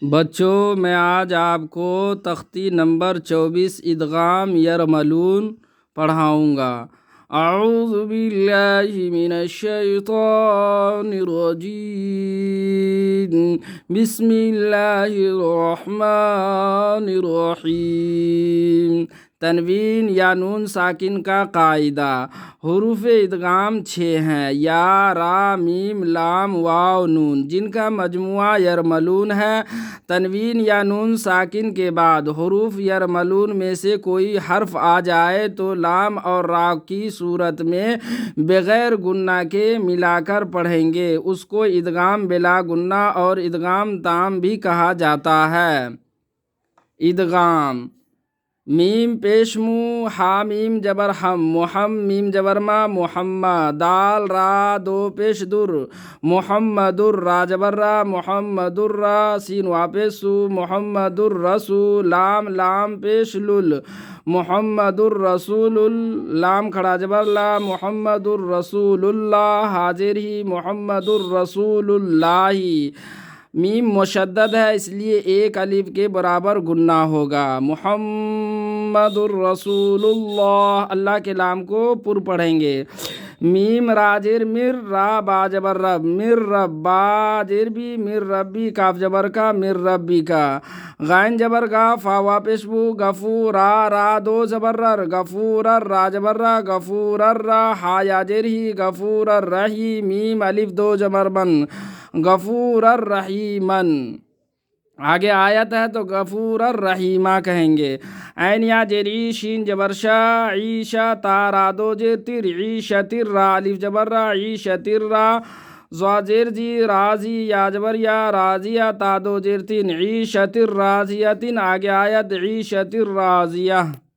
بچوں، میں آج آپ کو تختی نمبر 24 ادغام یرملون پڑھاؤں گا۔ اعوذ باللہ من الشیطان الرجیم، بسم اللہ الرحمن الرحیم۔ تنوین یا نون ساکن کا قاعدہ۔ حروف ادغام 6 ہیں: یا، را، میم، لام، واو، نون، جن کا مجموعہ یرملون ہے۔ تنوین یا نون ساکن کے بعد حروف یرملون میں سے کوئی حرف آ جائے تو لام اور را کی صورت میں بغیر گنہ کے ملا کر پڑھیں گے۔ اس کو ادغام بلا گنہ اور ادغام تام بھی کہا جاتا ہے۔ ادغام: میم پیش مو، ہا میم جبر ہم، محم میم جبر ما، محمد، دال را دو پیش در، محمد را جبر را، محمد را، سین وا پیش سو، محمد الرسول، لام لام پیش لل، محمد الرسول، لام کھڑا جبر لا، محمد الرسول اللہ، حاضر ہی، محمد الرسول اللہ۔ میم مشدد ہے اس لیے ایک الف کے برابر گنہ ہوگا۔ محمد الرسول اللہ، اللہ کے لام کو پر پڑھیں گے۔ میم راجر مر، را با جبر رب، مر رب، با جر بھی، مر ربی، کاف جبر کا، مر ربی کا، غائن جبر کا، فا وا پیش بو، غفور، را دو زبر رر، غفور را جبر را، غفور را، ہا یا جر ہی، غفور الرحیم، میم الف دو جبر من، غفور الرحیمن۔ آگے آیت ہے تو غفور الرحیمہ کہیں گے۔ عین یا جری، شین جبر شا، عیشا، تا را دو جر تر، عیشتر را الف جبر را، عیشتر را، زواجر جی، رازی یا جبر یا، رازیہ، تا دو جر تین، عیشتر رازیہ تین۔ آگے آیت عیشتر رازیہ۔